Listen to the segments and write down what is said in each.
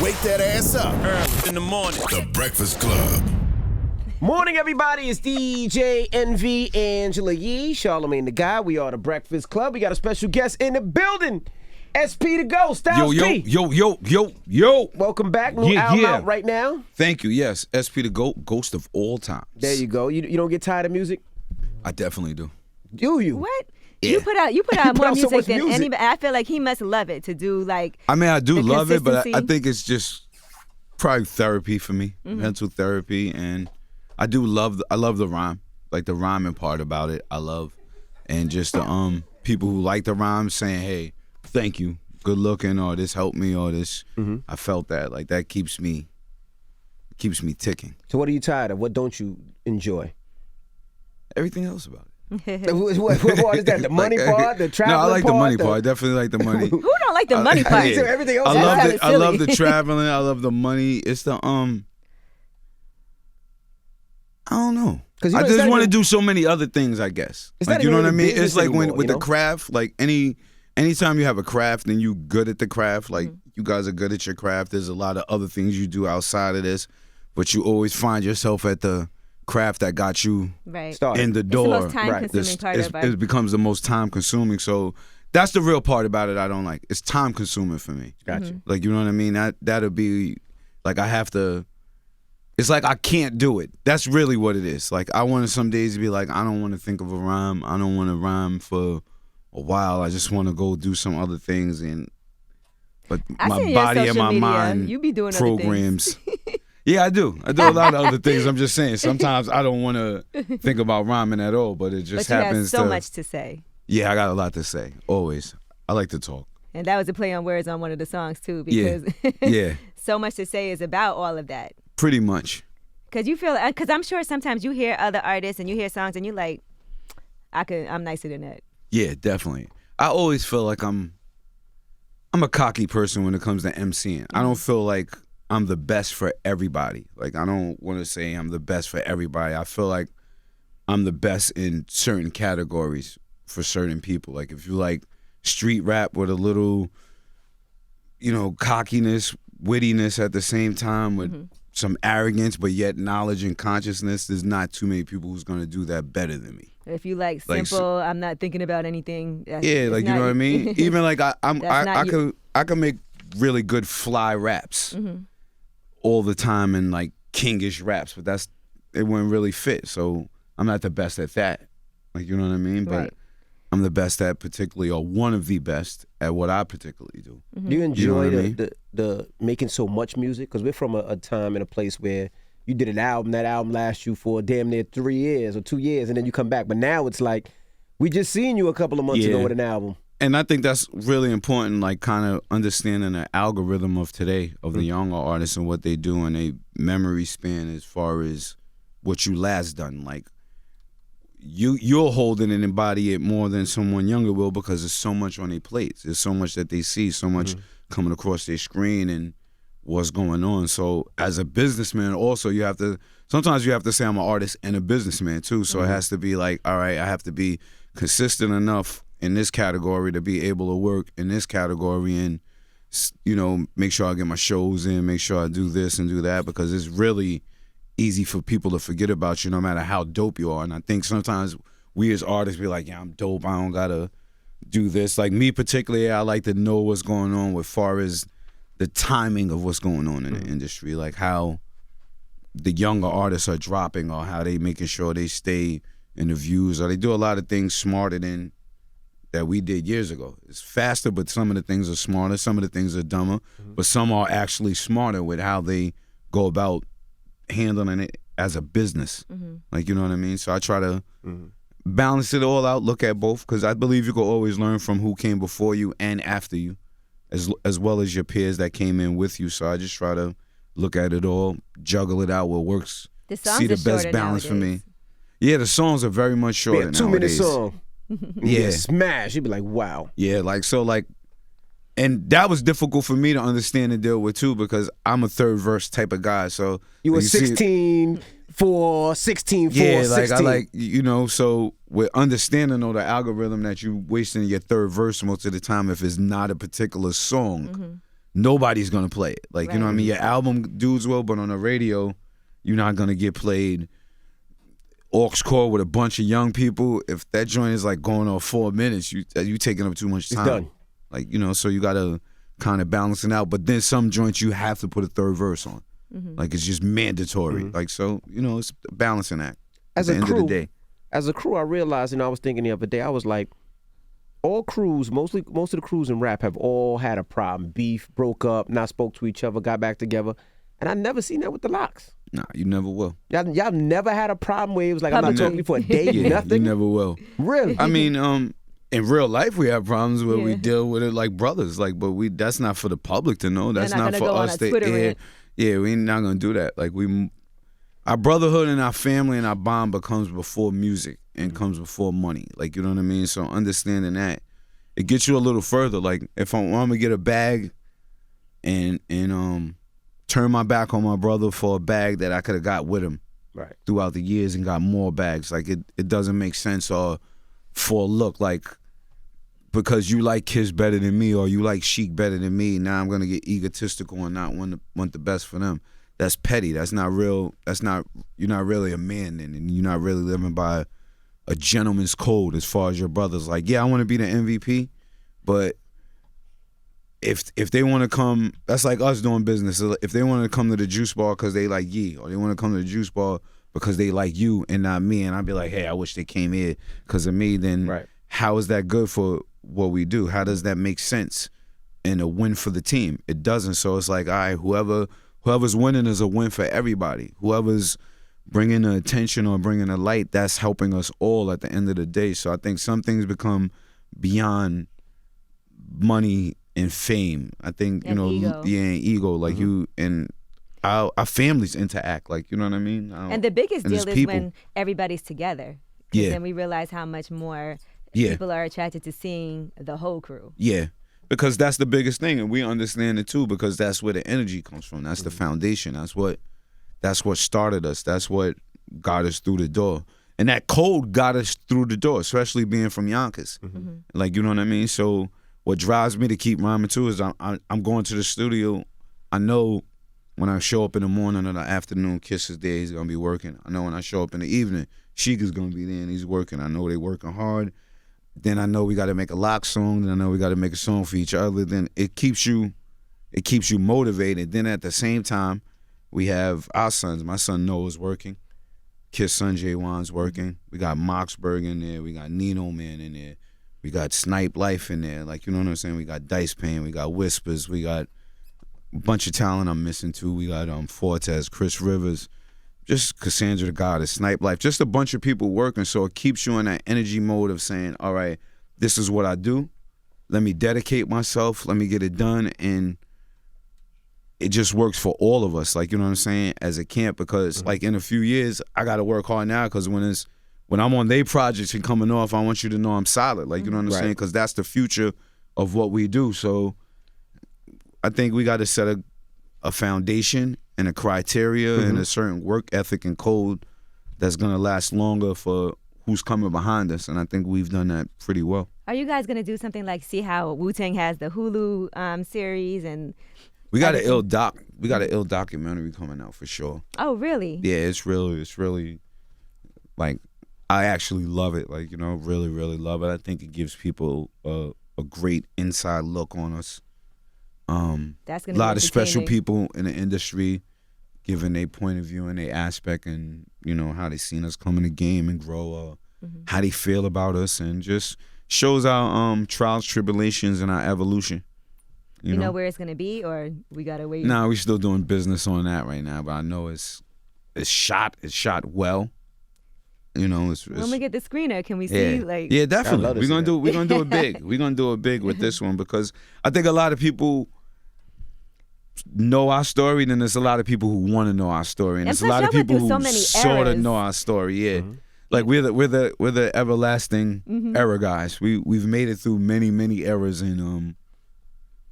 Wake that ass up. Early in the morning. The Breakfast Club. Morning, everybody. It's DJ NV, Angela Yee, Charlamagne the Guy. We are the Breakfast Club. We got a special guest in the building. SP to go, Styles P. Yo. Welcome back. New album out right now. Thank you. Yes, SP the GOAT, ghost of all times. There you go. You don't get tired of music? I definitely do. Do you? What? Yeah. You put out more out so music much than music. anybody. I feel like he must love it to do like. I mean, I do the love it, but I consistency. think it's just probably therapy for me, mental therapy, and I love the rhyme, like the rhyming part about it. I love, and just the people who like the rhyme saying, "Hey, thank you, good looking," or "This helped me," or "This." I felt that, like that keeps me ticking. So what are you tired of? What don't you enjoy? Everything else about it. What part is that? The money part? The traveling No, I like part? the money part. I definitely like the money. Who don't like the money part? So everything else I is love kinda the I love the silly. traveling. I love the money. It's the I don't know. 'Cause you I know, it's just not want to even- do so many other things, I guess. It's Like not you know even what I really mean? business It's like when anymore, with you the know? craft, like anytime you have a craft and you good at the craft, like you guys are good at your craft. There's a lot of other things you do outside of this, but you always find yourself at the craft that got you Right. Started. in the It's door. the most time-consuming part of It becomes the most time consuming. So that's the real part about it I don't like. It's time consuming for me. Gotcha. Like, you know what I mean? That'll be like I have to. It's like I can't do it. That's really what it is. Like I want to some days to be like, I don't want to think of a rhyme. I don't want to rhyme for a while. I just want to go do some other things but I my see your body and social my media. mind You be doing other things. programs. Yeah, I do. I do a lot of other things. I'm just saying. Sometimes I don't want to think about rhyming at all, but it just But you have happens so to. much to say. Yeah, I got a lot to say. Always. I like to talk. And that was a play on words on one of the songs too, Yeah. because Yeah, so much to say is about all of that. pretty much. Cause you feel, cause I'm sure sometimes you hear other artists and you hear songs and you like, I'm nicer than that. Yeah, definitely. I always feel like I'm a cocky person when it comes to MCing. I don't feel like I'm the best for everybody. Like I don't want to say I'm the best for everybody. I feel like I'm the best in certain categories for certain people. Like if you like street rap with a little, cockiness, wittiness at the same time with some arrogance, but yet knowledge and consciousness, there's not too many people who's going to do that better than me. If you like Like, simple, I'm not thinking about anything. Yeah, it's like you not know what I mean. Even like I not you. could make really good fly raps all the time and like kingish raps, but it wouldn't really fit. So I'm not the best at that. Like you know what I mean. But Right. I'm the best at particularly, or one of the best at what I particularly do. Do you enjoy what I mean? the making so much music? Because we're from a time and a place where you did an album, that album lasts you for damn near 3 years or 2 years, and then you come back. But now it's like, we just seen you a couple of months ago Yeah. with an album. And I think that's really important, like kind of understanding the algorithm of today, of the younger artists and what they do and their memory span as far as what you last done. Like you'll hold it and embody it more than someone younger will because there's so much on their plates. There's so much that they see, so much coming across their screen and what's going on. So as a businessman also sometimes you have to say I'm an artist and a businessman too. So it has to be like, all right, I have to be consistent enough in this category to be able to work in this category and, make sure I get my shows in, make sure I do this and do that, because it's really easy for people to forget about you no matter how dope you are. And I think sometimes we as artists be like, yeah, I'm dope, I don't gotta do this. Like me particularly, I like to know what's going on with far as the timing of what's going on in the industry, like how the younger artists are dropping or how they making sure they stay in the views, or they do a lot of things smarter than that we did years ago. It's faster, but some of the things are smarter, some of the things are dumber, but some are actually smarter with how they go about handling it as a business. Like, you know what I mean? So I try to balance it all out, look at both, because I believe you can always learn from who came before you and after you, as well as your peers that came in with you. So I just try to look at it all, juggle it out, what works, The songs see the are best shorter balance for me. nowadays. Yeah, the songs are very much shorter Yeah, 2 minute nowadays. song. Yeah. Smash. You'd be like, wow. Yeah, and that was difficult for me to understand and deal with too, because I'm a third verse type of guy. So You were see- 16, 4, 16, 4, Yeah, 16. so with understanding the algorithm that you wasting your third verse most of the time if it's not a particular song, nobody's gonna play it. Like, you know what I mean? Right. Your album dudes will, but on the radio, you're not gonna get played aux core with a bunch of young people. If that joint is like going on 4 minutes, you taking up too much time. It's done. Like, you know, so you gotta kind of balance it out. But then some joints you have to put a third verse on. Like, it's just mandatory. Like, so, you know, it's a balancing act As at a the end crew, of the day. As a crew, I realized, I was thinking the other day, I was like, all crews, most of the crews in rap have all had a problem. Beef, broke up, not spoke to each other, got back together. And I never seen that with the Locks. Nah, you never will. Y'all never had a problem where it was like, I'm not talking to you for a day, Yeah, nothing? you never will. Really? I mean, in real life, we have problems where we deal with it like brothers. Like, but that's not for the public to know. That's not not gonna for go on us a to Twitter air. rant. Yeah, we not gonna do that. Like, our brotherhood and our family and our bond becomes before music and comes before money. Like, you know what I mean? So understanding that, it gets you a little further. Like, if I'm gonna get a bag and turn my back on my brother for a bag that I could have got with him Right. throughout the years and got more bags. Like, it doesn't make sense, or for a look, like, because you like Kiss better than me or you like Chic better than me, now I'm gonna get egotistical and not want the best for them. That's petty. That's not real. You're not really a man then, and you're not really living by a gentleman's code as far as your brothers. Like, yeah, I want to be the MVP, but if they want to come, that's like us doing business. If they want to come to the juice bar because they like Yee, or they want to come to the juice bar because they like you and not me, and I'd be like, hey, I wish they came here because of me, then Right. how is that good for what we do? How does that make sense and a win for the team? It doesn't. So it's like, all right, whoever's winning is a win for everybody. Whoever's bringing the attention or bringing the light, that's helping us all at the end of the day. So I think some things become beyond money and fame. I think, And ego. and ego. Like, you and our families interact. Like, you know what I mean? And the biggest and deal it's is people. when everybody's together. 'Cause Yeah. then we realize how much more Yeah. people are attracted to seeing the whole crew. Yeah, because that's the biggest thing, and we understand it too, because that's where the energy comes from. That's the foundation. That's what started us. That's what got us through the door. And that code got us through the door, especially being from Yonkers. Like, you know what I mean? So what drives me to keep rhyming too is I'm going to the studio. I know when I show up in the morning or the afternoon, Kiss is there, he's going to be working. I know when I show up in the evening, Sheik is going to be there and he's working. I know they working hard. Then I know we got to make a lock song. Then I know we got to make a song for each other. Then it keeps you motivated. Then at the same time, we have our sons. My son Noah's working. Kiss son J1's working. We got Moxberg in there. We got Nino Man in there. We got Snipe Life in there. Like, you know what I'm saying? We got Dice Pain. We got Whispers. We got a bunch of talent I'm missing too. We got Fortes, Chris Rivers, just Cassandra the Goddess, Snipe Life. Just a bunch of people working. So it keeps you in that energy mode of saying, all right, this is what I do. Let me dedicate myself. Let me get it done. And it just works for all of us, like, you know what I'm saying, as a camp, because like in a few years, I got to work hard now, because when I'm on their projects and coming off, I want you to know I'm solid, like, you know what I'm saying, because that's the future of what we do. So I think we got to set a foundation and a criteria and a certain work ethic and code that's going to last longer for who's coming behind us, and I think we've done that pretty well. Are you guys going to do something like see how Wu-Tang has the Hulu series and... We got an ill documentary coming out for sure. Oh, really? Yeah, it's really like, I actually love it. Like, you know, really, really love it. I think it gives people a great inside look on us. That's A gonna lot be of special entertaining. people in the industry giving their point of view and their aspect, and, you know, how they seen us come in the game and grow, how they feel about us, and just shows our trials, tribulations, and our evolution. You know where it's going to be, or we got to wait? Nah, we still doing business on that right now, but I know it's shot well. You know, it's When we get the screener, can we yeah. see like? Yeah, I'd love definitely. to We're see gonna that. do it big. We're gonna do it big with this one, because I think a lot of people know our story, then there's a lot of people who want to know our story, and And there's a plus lot of y'all went people through so who many sort of eras. know our story. Yeah, like we're the everlasting era guys. We've made it through many eras, and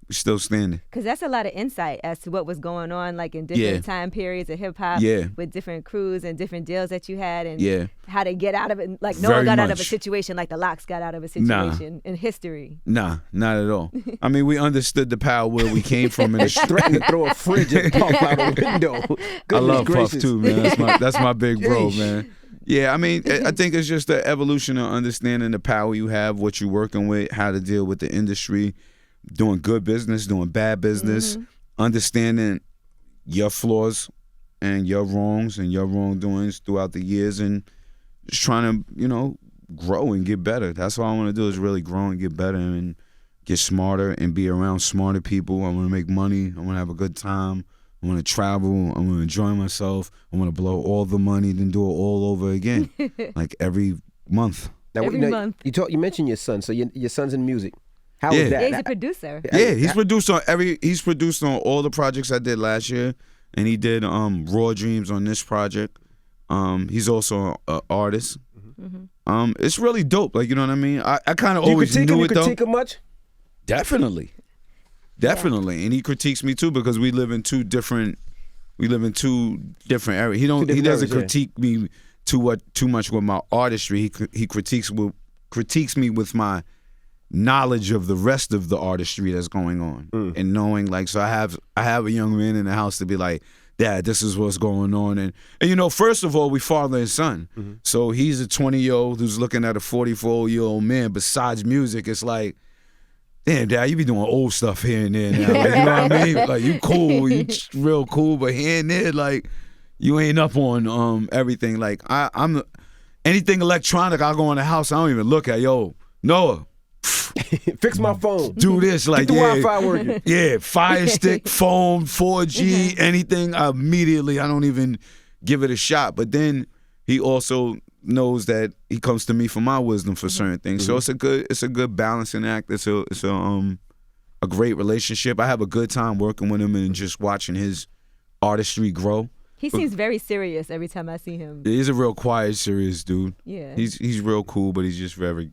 We're still standing. Because that's a lot of insight as to what was going on, like in different time periods of hip hop, with different crews and different deals that you had, and how to get out of it. Like no one got out of a situation like the Locks got out of a situation in history. Nah, not at all. I mean, we understood the power where we came from, and threatened to throw a fridge and Puff out a window. I love Puff too, man. That's my big bro, man. Yeah, I mean, I think it's just the evolution of understanding the power you have, what you're working with, how to deal with the industry, doing good business, doing bad business, understanding your flaws and your wrongs and your wrongdoings throughout the years, and just trying to, grow and get better. That's all I want to do is really grow and get better and get smarter and be around smarter people. I want to make money. I want to have a good time. I want to travel. I want to enjoy myself. I want to blow all the money, then do it all over again, like every month. Every month. You mentioned your son, so your son's in music. How is that? Yeah, he's a producer. Yeah, he's produced on He's produced on all the projects I did last year, and he did Raw Dreams on this project. He's also an artist. It's really dope. Like, you know what I mean? I kind of always knew it though. You critique him much? Definitely. And he critiques me too because we live in two different areas. He doesn't critique me too much with my artistry. He critiques me with my knowledge of the rest of the artistry that's going on and knowing, like, so I have a young man in the house to be like, Dad, this is what's going on, and first of all, we father and son. So he's a 20-year-old who's looking at a 44-year-old man. Besides music, it's like, damn, Dad, you be doing old stuff here and there now. Like, you know what I mean? Like, you cool, you real cool, but here and there, like, you ain't up on everything. Like, I'm anything electronic, I'll go in the house, I don't even look at, yo, Noah, fix my phone. Do this, like, get the Wi-Fi working. Yeah, Fire Stick, phone, 4G, anything. Immediately, I don't even give it a shot. But then he also knows that he comes to me for my wisdom for certain things. So it's a good balancing act. It's a great relationship. I have a good time working with him and just watching his artistry grow. He seems very serious every time I see him. He's a real quiet, serious dude. Yeah, he's real cool, but he's just very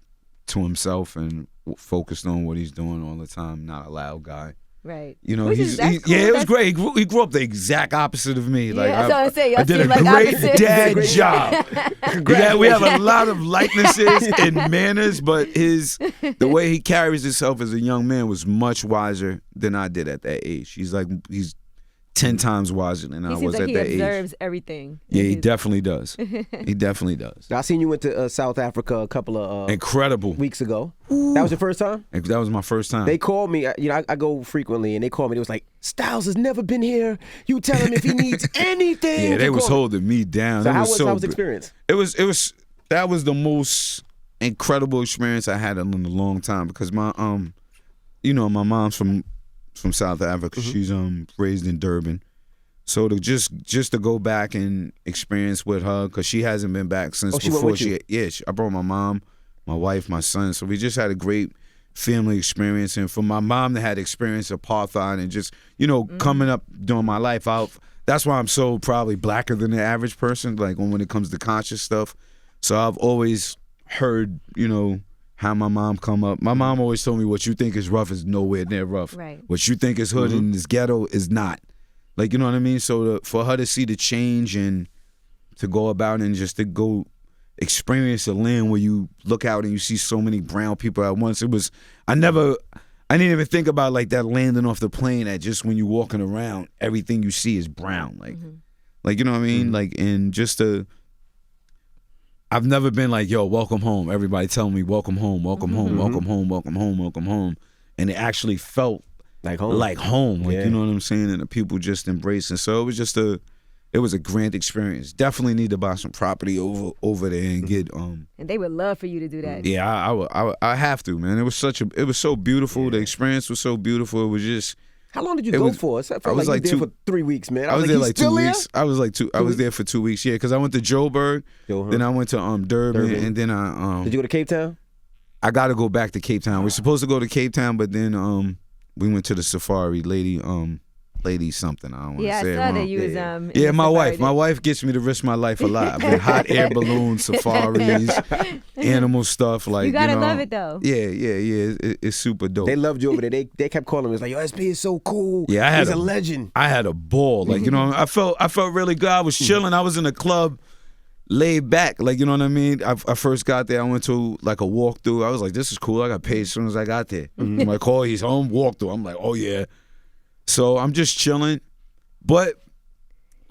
to himself and focused on what he's doing all the time. Not a loud guy. Right. Cool. Yeah, it was great. He grew up the exact opposite of me. Like, that's what I say. I did a great dad job. We have a lot of likenesses and manners, but the way he carries himself as a young man was much wiser than I did at that age. He's 10 times wiser than I was at that age. He observes everything. Yeah, he definitely does. He definitely does. I seen you went to South Africa a couple of incredible weeks ago. Ooh. That was your first time? That was my first time. They called me. I go frequently, and they called me. It was like, Styles has never been here. You tell him if he needs anything. Yeah, they was holding me down. So how was the experience? That was the most incredible experience I had in a long time because my my mom's from South Africa. She's raised in Durban. So to just to go back and experience with her, because she hasn't been back since before I brought my mom, my wife, my son. So we just had a great family experience. And for my mom to had experienced apartheid and just, coming up during my life, that's why I'm so probably blacker than the average person, like when it comes to conscious stuff. So I've always heard, how my mom come up. My mom always told me what you think is rough is nowhere near rough. Right. What you think is hood and is ghetto is not. Like, you know what I mean? So for her to see the change and to go about and just to go experience a land where you look out and you see so many brown people at once, I didn't even think about like that landing off the plane, that just when you're walking around, everything you see is brown. Like you know what I mean? Like, and just I've never been like, yo, welcome home. Everybody telling me welcome home, welcome home, welcome home, welcome home, welcome home. And it actually felt like home. You know what I'm saying? And the people just embracing. So it was it was a grand experience. Definitely need to buy some property over there and get And they would love for you to do that. Yeah, I have to, man. It was so beautiful. Yeah. The experience was so beautiful. It was just. How long did you go for? I was like you there for 3 weeks, man. I was there like 2 weeks. I was there for 2 weeks. Yeah, because I went to Joburg, then I went to Durban, and then I. Did you go to Cape Town? I got to go back to Cape Town. We're supposed to go to Cape Town, but then we went to the safari. Lady Lady something. I don't want to Yeah, say I it saw wrong. that you was Yeah, my wife. My wife gets me to risk my life a lot. I've been hot air balloons, safaris, animal stuff. Like you gotta love it though. Yeah. It's super dope. They loved you over there. They kept calling me. It's like, yo, SP is so cool. Yeah, he's a legend. I had a ball. Like, you know, I felt really good. I was chilling. I was in a club, laid back. Like, you know what I mean? I first got there. I went to like a walkthrough. I was like, this is cool. I got paid as soon as I got there. I'm like, oh, he's home. Walkthrough. I'm like, oh yeah. So I'm just chilling, but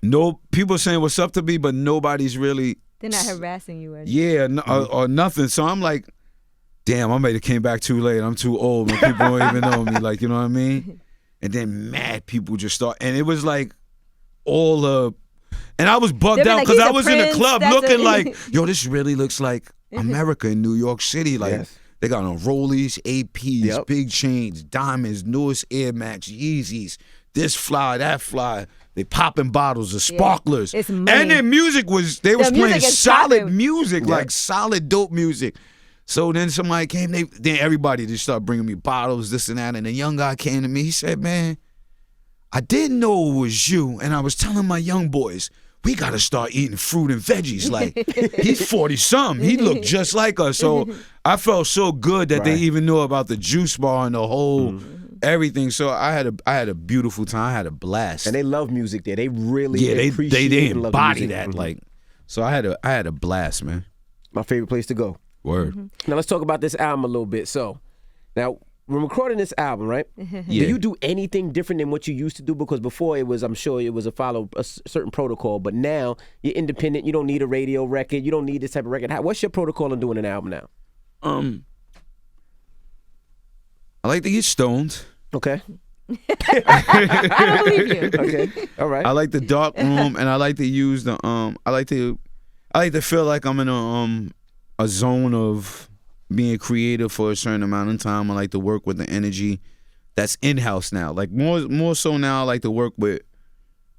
no people saying what's up to me, but nobody's really. They're not harassing you or or nothing. So I'm like, damn, I might have came back too late. I'm too old, and people don't even know me. Like, you know what I mean? And then mad people just start, and it was like all and I was bugged out because I was in a club looking like, yo, this really looks like America in New York City. Like, they got on Rollies, APs, big chains, diamonds, newest Air Max, Yeezys, this fly, that fly. They popping bottles of sparklers. It's money. And their music was, they was playing solid music, like solid dope music. So then somebody came, then everybody just started bringing me bottles, this and that. And the young guy came to me, he said, man, I didn't know it was you. And I was telling my young boys, we got to start eating fruit and veggies. Like, he's 40-something. He looked just like us. So I felt so good that they even knew about the juice bar and the whole everything. So I had a beautiful time. I had a blast. And they love music there. They really appreciate they and love embody music. that. Like, so I had a blast, man. My favorite place to go. Word. Now let's talk about this album a little bit. So now we're recording this album, right? Yeah. Do you do anything different than what you used to do? Because before I'm sure it was follow a certain protocol, but now you're independent. You don't need a radio record. You don't need this type of record. What's your protocol in doing an album now? I like to get stoned. Okay. I don't believe you. Okay. All right. I like the dark room, and I like to use the I like to feel like I'm in a zone of being creative for a certain amount of time. I like to work with the energy that's in-house now. Like more so now, I like to work with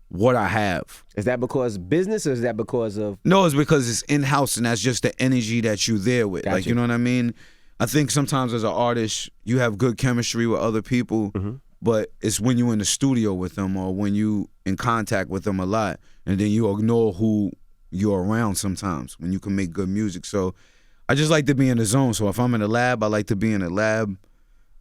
what I have. Is that because business, or is that because of? No, it's because it's in-house, and that's just the energy that you're there with. Gotcha. Like, you know what I mean? I think sometimes as an artist, you have good chemistry with other people, but it's when you're in the studio with them or when you in contact with them a lot, and then you ignore who you're around sometimes when you can make good music. So I just like to be in the zone. So if I'm in a lab, I like to be in a lab.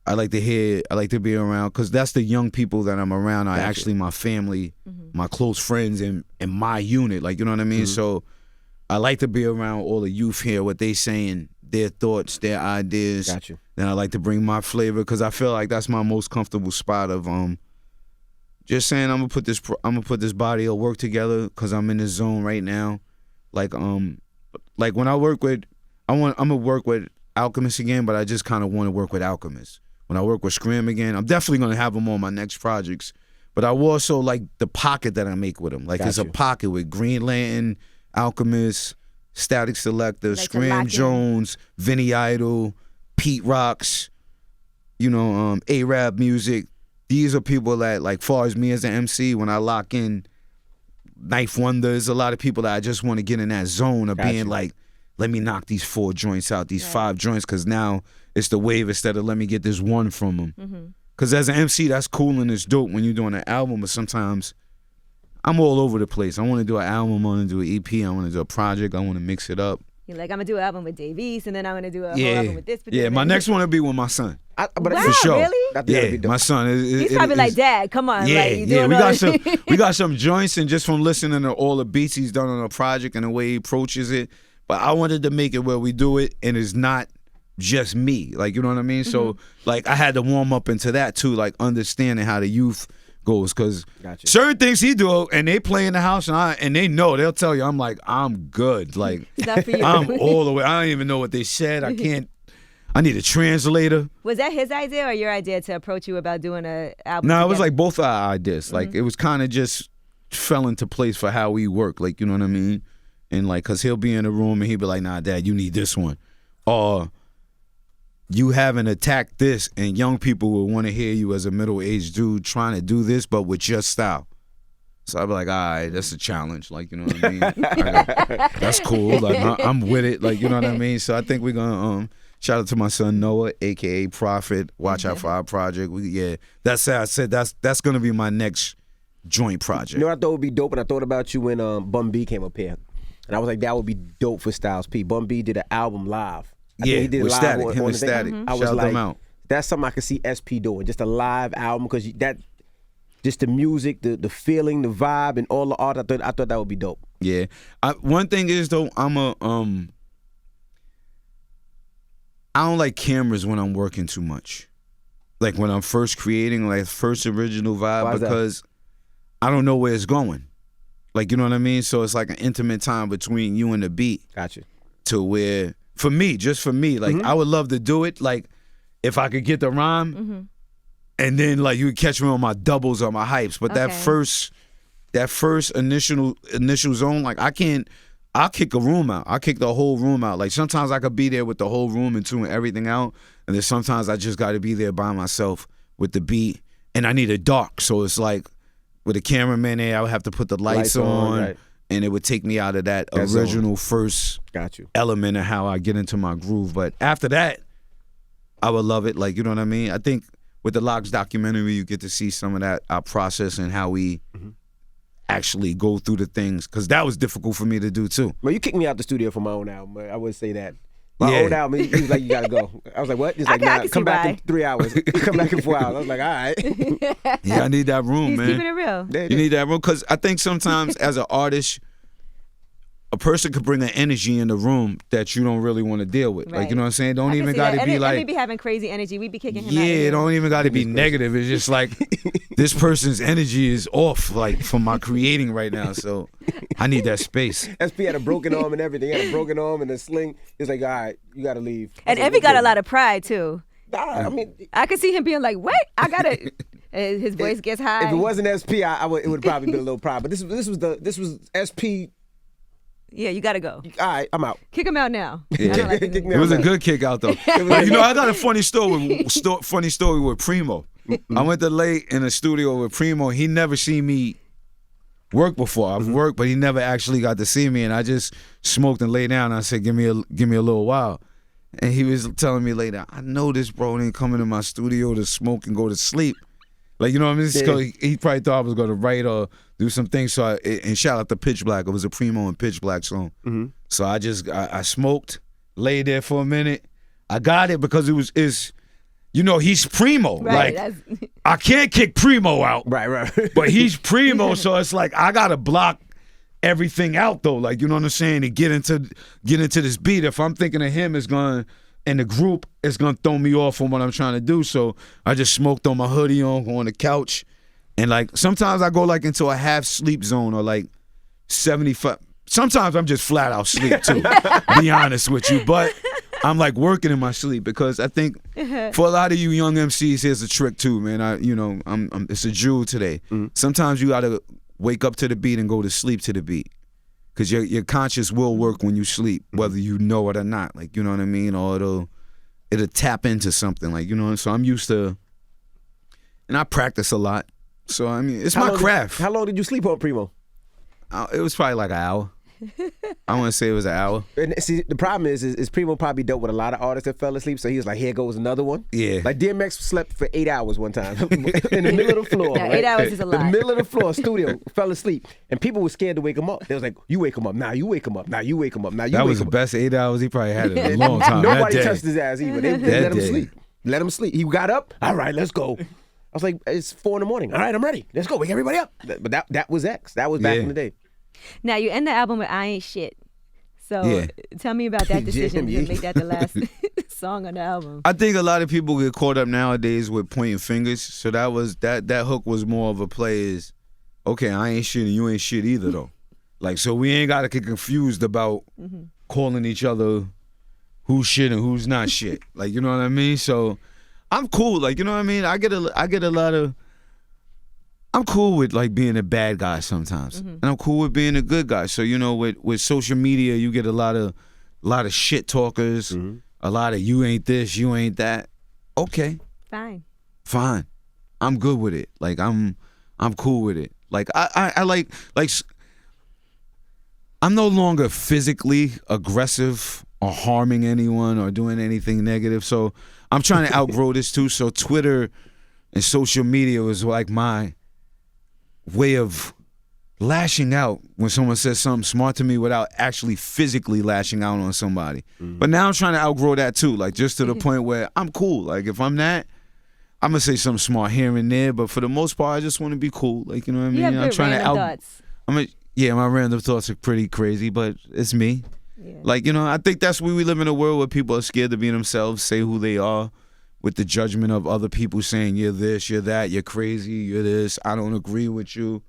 I like to be around, because that's the young people that I'm around are actually my family, my close friends, and my unit. Like, you know what I mean? So I like to be around all the youth here, what they saying, their thoughts, their ideas. Got you. Then I like to bring my flavor, because I feel like that's my most comfortable spot of just saying I'm gonna put this body of work together, because I'm in this zone right now. Like when I work with, I'm gonna work with Alchemist again, but I just kind of want to work with Alchemist. When I work with Scram again, I'm definitely gonna have them on my next projects. But I also like the pocket that I make with them. Like, there's a pocket with Green Lantern, Alchemist, Static Selector, Scram Jones, Vinny Idol, Pete Rocks, A-Rap Music. These are people that, like, far as me as an MC, when I lock in Knife Wonder, there's a lot of people that I just want to get in that zone of being like, let me knock these 4 joints out, these 5 joints, because now it's the wave instead of let me get this one from them. Because as an MC, that's cool and it's dope when you're doing an album, but sometimes I'm all over the place. I want to do an album, I want to do an EP, I want to do a project, I want to mix it up. You're like, I'm going to do an album with Dave East, and then I'm going to do a whole album with this. Yeah, my next one will be with my son. Wow, for sure. Really? Yeah, my son. He's probably like, Dad, come on. Yeah, like, we got some joints, and just from listening to all the beats he's done on the project and the way he approaches it. But I wanted to make it where we do it, and it's not just me. Like, you know what I mean? So, like, I had to warm up into that, too, like, understanding how the youth goes. Because certain things he do, and they play in the house, and they know. They'll tell you, I'm like, I'm good. Like, I'm all the way. I don't even know what they said. I can't. I need a translator. Was that his idea or your idea to approach you about doing an album? No, together? It was like both our ideas. Like, it was kind of just fell into place for how we work. Like, you know what I mean? And like, cause he'll be in the room and he'll be like, nah, Dad, you need this one. Or you haven't attacked this, and young people will want to hear you as a middle-aged dude trying to do this, but with your style. So I'd be like, all right, that's a challenge. Like, you know what I mean? That's cool. Like, I'm with it. Like, you know what I mean? So I think we're gonna shout out to my son Noah, aka Prophet. Watch out for our project. That's how I said that's gonna be my next joint project. You know what I thought would be dope, and I thought about you when Bun B came up here, and I was like, that would be dope for Styles P. Bun B did an album live. I think he did with live Static. on Him the and thing. Static. I was Shout like, them out. that's something I could see SP doing, just a live album, because that, just the music, the feeling, the vibe, and all the art. I thought that would be dope. Yeah. One thing is though, I don't like cameras when I'm working too much. Like when I'm first creating, like first original vibe, because I don't know where it's going. Like, you know what I mean? So it's like an intimate time between you and the beat. Gotcha. To where, just for me, like I would love to do it. Like if I could get the rhyme, and then like you would catch me on my doubles or my hypes. But that first initial zone, like I'll kick a room out. I'll kick the whole room out. Like sometimes I could be there with the whole room and tuning everything out. And then sometimes I just got to be there by myself with the beat. And I need it dark. So it's like with a cameraman there, I would have to put the lights on. Right. And it would take me out of that original first element of how I get into my groove. But after that, I would love it. Like, you know what I mean? I think with the Locks documentary, you get to see some of that, our process and how we actually go through the things. Because that was difficult for me to do, too. Well, you kicked me out the studio for my own album. I would say that. My old album, he was like, you got to go. I was like, what? He's like, nah, come back in 3 hours. Come back in 4 hours. I was like, all right. Yeah, I need that room, man. He's keeping it real. You need that room. Because I think sometimes as an artist, a person could bring an energy in the room that you don't really want to deal with. Right. Like, you know what I'm saying? Don't even got to be like... They be having crazy energy. We be kicking him out. Yeah, it don't even got to be negative. It's just like, this person's energy is off, like, from my creating right now. So I need that space. SP had a broken arm and everything. He had a broken arm and a sling. He's like, all right, you got to leave. And Evie got a lot of pride, too. I mean... I could see him being like, wait, I got to... His voice gets high. If it wasn't SP, it would probably be a little pride. But this was SP... Yeah, you got to go. All right, I'm out. Kick him out now. Yeah. It was a good kick out, though. Like, you know, I got a funny story with Primo. I went to lay in the studio with Primo. He never seen me work before. I've worked, but he never actually got to see me. And I just smoked and lay down. And I said, give me a little while. And he was telling me later, I know this bro ain't coming to my studio to smoke and go to sleep. Like, you know what I mean? Yeah. He probably thought I was going to write or do some things. So and shout out to Pitch Black. It was a Primo and Pitch Black song. So I smoked, laid there for a minute. I got it because he's Primo. Right, like, I can't kick Primo out. Right. But he's Primo, so it's like I got to block everything out, though. Like, you know what I'm saying? To get into this beat. If I'm thinking of him, and the group is going to throw me off from what I'm trying to do. So I just smoked on my hoodie on the couch. And like sometimes I go like into a half sleep zone or like 75. Sometimes I'm just flat out sleep too, be honest with you. But I'm like working in my sleep because I think for a lot of you young MCs, here's a trick too, man. I'm it's a jewel today. Sometimes you got to wake up to the beat and go to sleep to the beat. Because your conscious will work when you sleep, whether you know it or not. Like, you know what I mean? Or it'll tap into something. Like, you know, so I'm used to, and I practice a lot. So, I mean, it's my craft. How long did you sleep on Primo? It was probably like an hour. I want to say it was an hour. And see, the problem is Primo probably dealt with a lot of artists that fell asleep, so he was like, here goes another one. Yeah. Like DMX slept for 8 hours one time in the middle of the floor. Yeah, right? 8 hours is a lot. In the middle of the floor, studio, fell asleep. And people were scared to wake him up. They was like, you wake him up, now you wake him up, now you wake him up, now you wake him up. That was the best 8 hours he probably had in a long time. Nobody touched his ass either. They let him sleep. Let him sleep. He got up, all right, let's go. I was like, it's 4 a.m. All right, I'm ready. Let's go, wake everybody up. But that was X. That was back in the day. Now, you end the album with I Ain't Shit. So tell me about that decision to make that the last song on the album. I think a lot of people get caught up nowadays with pointing fingers. So that hook was more of a play is, okay, I ain't shit and you ain't shit either though. Like, so we ain't got to get confused about calling each other who's shit and who's not shit. Like, you know what I mean? So I'm cool. Like, you know what I mean? I get a lot of, I'm cool with like being a bad guy sometimes, and I'm cool with being a good guy. So you know, with social media, you get a lot of shit talkers, a lot of you ain't this, you ain't that. Okay, fine, I'm good with it. Like I'm cool with it. Like I like I'm no longer physically aggressive or harming anyone or doing anything negative. So I'm trying to outgrow this too. So Twitter and social media was like my way of lashing out when someone says something smart to me without actually physically lashing out on somebody. But now I'm trying to outgrow that too, like just to the point where I'm cool. Like if I'm that, I'm gonna say something smart here and there, but for the most part, I just want to be cool. Like, you know what I mean? You have I'm trying to thoughts. Yeah, my random thoughts are pretty crazy, but it's me. Yeah. Like, you know, I think that's where we live in a world where people are scared to be themselves, say who they are, with the judgment of other people saying you're this, you're that, you're crazy, you're this, I don't agree with you.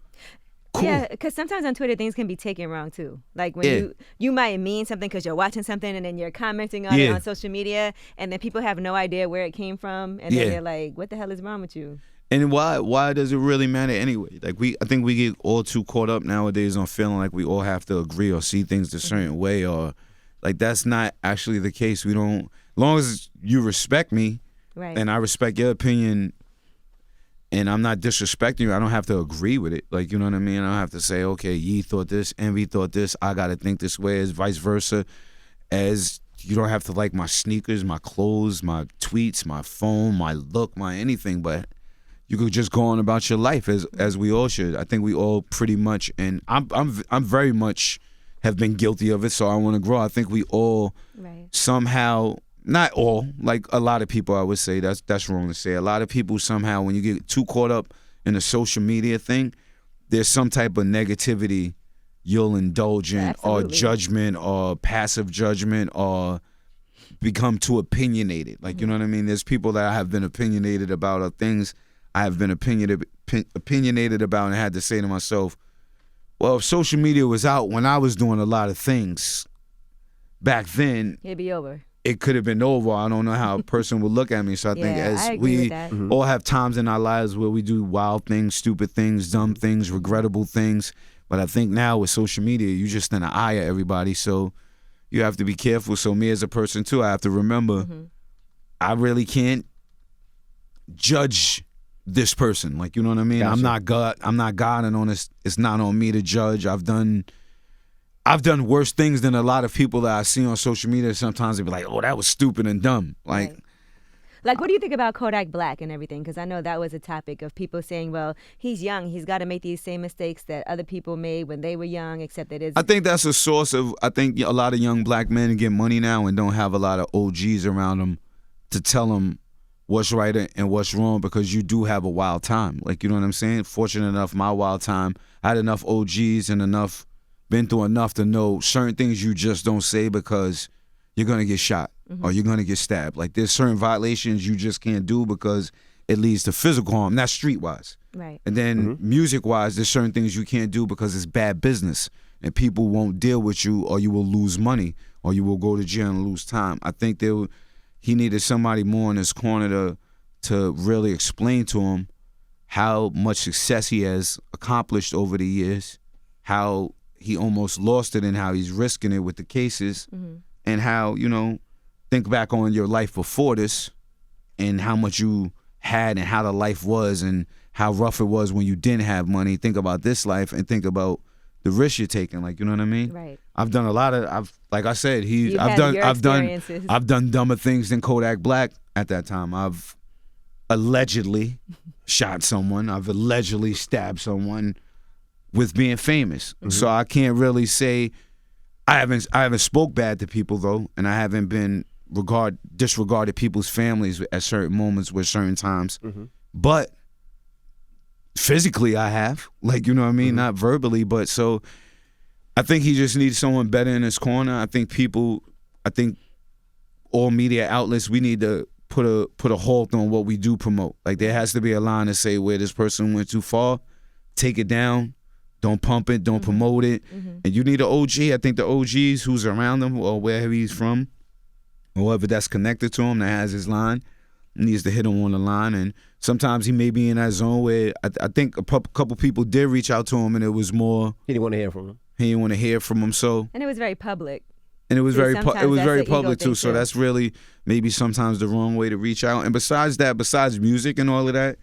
Cool. Yeah, because sometimes on Twitter things can be taken wrong too. Like when you might mean something because you're watching something and then you're commenting on it on social media, and then people have no idea where it came from, and then they're like, "What the hell is wrong with you?" And why does it really matter anyway? Like I think we get all too caught up nowadays on feeling like we all have to agree or see things a certain way, or like that's not actually the case. We don't. As long as you respect me, and I respect your opinion. And I'm not disrespecting you. I don't have to agree with it. Like, you know what I mean? I don't have to say, okay, Yee thought this, Envy thought this. I got to think this way, as vice versa. As you don't have to like my sneakers, my clothes, my tweets, my phone, my look, my anything. But you could just go on about your life as we all should. I think we all pretty much, and I'm very much have been guilty of it. So I want to grow. I think we all somehow. Not all, like a lot of people, I would say that's wrong to say. A lot of people somehow, when you get too caught up in the social media thing, there's some type of negativity you'll indulge in, or judgment, or passive judgment, or become too opinionated. Like, you know what I mean? There's people that have been opinionated about, or things I have been opinionated about, and I had to say to myself, well, if social media was out when I was doing a lot of things back then, it'd be over. It could have been over. I don't know how a person would look at me. So I think as we all have times in our lives where we do wild things, stupid things, dumb things, regrettable things. But I think now with social media, you just in the eye of everybody. So you have to be careful. So me as a person too, I have to remember I really can't judge this person. Like, you know what I mean? Gotcha. I'm not God, and on this, it's not on me to judge. I've done worse things than a lot of people that I see on social media. Sometimes they be like, "Oh, that was stupid and dumb." Like, what do you think about Kodak Black and everything? Because I know that was a topic of people saying, "Well, he's young. He's got to make these same mistakes that other people made when they were young." Except that I think that's a source of. I think a lot of young black men get money now and don't have a lot of OGs around them to tell them what's right and what's wrong, because you do have a wild time. Like, you know what I'm saying? Fortunate enough, my wild time, I had enough OGs and been through enough to know certain things you just don't say because you're going to get shot or you're going to get stabbed. Like, there's certain violations you just can't do because it leads to physical harm. That's streetwise. Right. And then music-wise, there's certain things you can't do because it's bad business and people won't deal with you, or you will lose money, or you will go to jail and lose time. I think he needed somebody more in his corner to really explain to him how much success he has accomplished over the years, how he almost lost it and how he's risking it with the cases, and how, you know, think back on your life before this and how much you had and how the life was and how rough it was when you didn't have money. Think about this life and think about the risk you're taking. Like, you know what I mean? Right. I've done a lot of, like I said, I've done dumber things than Kodak Black at that time. I've allegedly shot someone. I've allegedly stabbed someone with being famous. So I can't really say I haven't spoke bad to people though, and I haven't been disregarded people's families at certain moments with certain times. But physically I have. Like, you know what I mean? Not verbally, but so I think he just needs someone better in his corner. I think all media outlets, we need to put a halt on what we do promote. Like, there has to be a line to say where this person went too far, take it down. Don't pump it, don't promote it. And you need an OG. I think the OGs who's around him or wherever he's from, or whoever that's connected to him that has his line, needs to hit him on the line. And sometimes he may be in that zone where I think a couple people did reach out to him, and it was more. He didn't want to hear from him. He didn't want to hear from him. So. And it was very public. And it was very public too. So that's really maybe sometimes the wrong way to reach out. And besides music and all of that,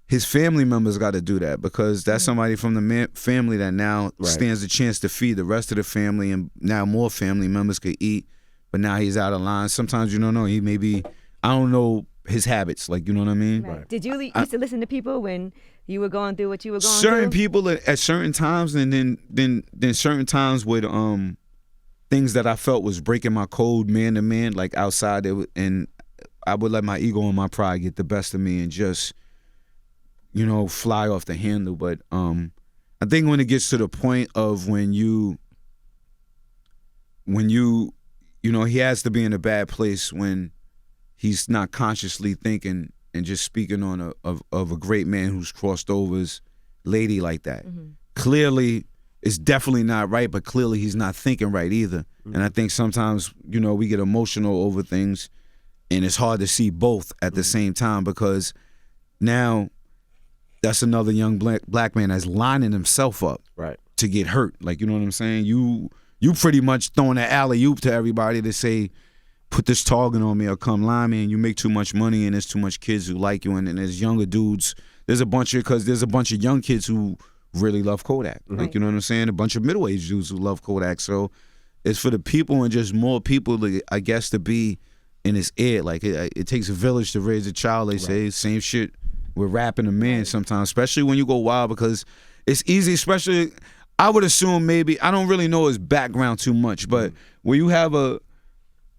his family members got to do that, because that's somebody from the family that now stands a chance to feed the rest of the family, and now more family members could eat. But now he's out of line. Sometimes you don't know. He may be, I don't know his habits. Like, you know what I mean? Right. Did you used to listen to people when you were going through what you were going certain through? People at certain times, and then certain times with things that I felt was breaking my code man to man, like outside and I would let my ego and my pride get the best of me and just, you know, fly off the handle. But I think when it gets to the point of when you know, he has to be in a bad place when he's not consciously thinking and just speaking on of a great man who's crossed over his lady like that. Mm-hmm. Clearly, it's definitely not right, but clearly he's not thinking right either. Mm-hmm. And I think sometimes, you know, we get emotional over things, and it's hard to see both at the same time, because now that's another young black man that's lining himself up to get hurt. Like, you know what I'm saying? You pretty much throwing an alley-oop to everybody to say, put this target on me or come line me, and you make too much money and there's too much kids who like you, and there's younger dudes. There's a bunch of young kids who really love Kodak. Mm-hmm. Like, you know what I'm saying? A bunch of middle-aged dudes who love Kodak. So it's for the people, and just more people, I guess, to be in his ear. Like, it takes a village to raise a child, they say. Same shit with rapping a man sometimes, especially when you go wild, because it's easy, especially, I would assume maybe, I don't really know his background too much, but when you have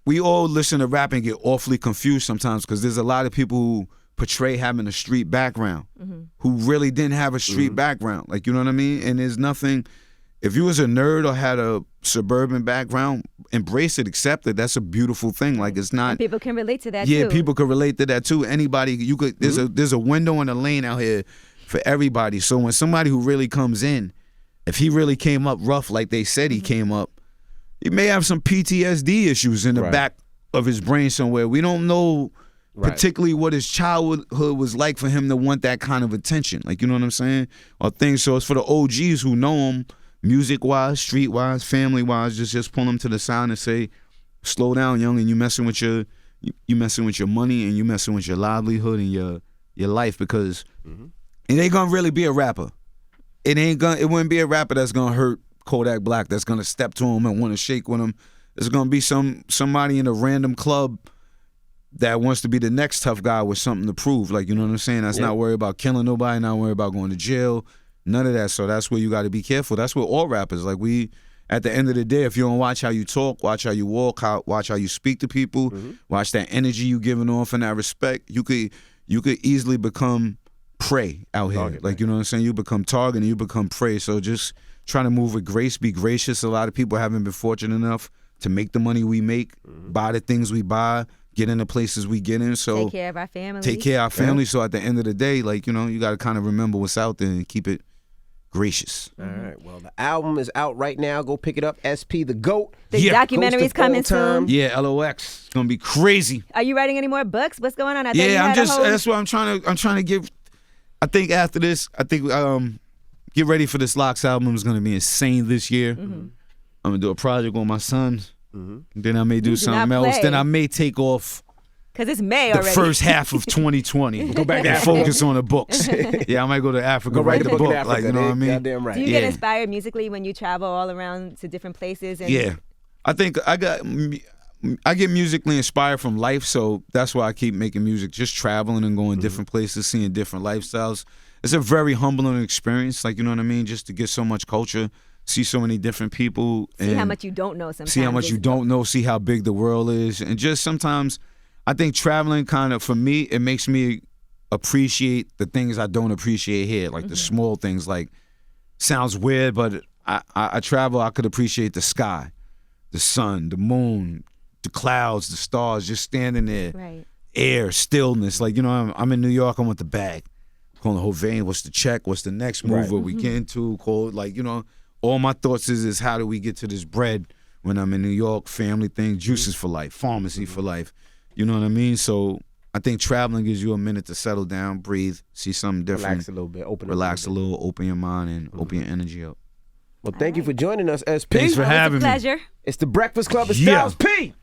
we all listen to rap and get awfully confused sometimes, because there's a lot of people who portray having a street background who really didn't have a street background. Like, you know what I mean? And there's nothing, if you was a nerd or had a suburban background, embrace it, accept it. That's a beautiful thing. Like, it's not. And people can relate to that too. Yeah, people can relate to that too. Anybody, you could. There's a window in the lane out here for everybody. So when somebody who really comes in, if he really came up rough like they said he came up, he may have some PTSD issues in the back of his brain somewhere. We don't know particularly what his childhood was like for him to want that kind of attention. Like, you know what I'm saying? Or things. So it's for the OGs who know him, music-wise, street-wise, family-wise, just pull him to the side and say, slow down, young, and you messing with your money, and you messing with your livelihood and your life, because it ain't gonna really be a rapper. It wouldn't be a rapper that's gonna hurt Kodak Black, that's gonna step to him and want to shake with him. It's gonna be somebody in a random club that wants to be the next tough guy with something to prove. Like, you know what I'm saying? That's not worried about killing nobody, not worried about going to jail, none of that. So that's where you got to be careful. That's where all rappers, like, we, at the end of the day, if you don't watch how you talk, watch how you walk, watch how you speak to people, watch that energy you giving off and that respect, you could easily become prey out here. Target, like, you know what I'm saying? You become target and you become prey. So just trying to move with grace, be gracious. A lot of people haven't been fortunate enough to make the money we make, buy the things we buy, get in the places we get in. So take care of our family. So at the end of the day, like, you know, you got to kind of remember what's out there and keep it gracious. All right. Well, the album is out right now. Go pick it up. SP The GOAT. The documentary's coming soon. Yeah, LOX. It's gonna be crazy. Are you writing any more books? What's going on? That's what I'm trying to give. I think after this, get ready for this Locks album. It's gonna be insane this year. I'm gonna do a project with my son. Then I may do something else. Then I may take off. Because it's May already. The first half of 2020. Go back and focus on the books. Yeah, I might go to Africa, write the book. Like, you know what I mean? Goddamn right. Do you get inspired musically when you travel all around to different places? Yeah. I think I get musically inspired from life, so that's why I keep making music, just traveling and going different places, seeing different lifestyles. It's a very humbling experience, like, you know what I mean? Just to get so much culture, see so many different people. See how much you don't know sometimes. See how much you don't know, see how big the world is. And just sometimes, I think traveling kind of, for me, it makes me appreciate the things I don't appreciate here, like the small things. Like, sounds weird, but I travel, I could appreciate the sky, the sun, the moon, the clouds, the stars, just standing there, air, stillness. Like, you know, I'm in New York, I want the bag. Calling the whole vein, what's the check, what's the next move, what we get into, like, you know, all my thoughts is how do we get to this bread when I'm in New York, family thing, juices for life, pharmacy for life. You know what I mean? So I think traveling gives you a minute to settle down, breathe, see something different. Relax a little bit, open your mind, and open your energy up. Well, thank you for joining us, SP. Thanks for having me. Pleasure. It's the Breakfast Club. It's Styles P.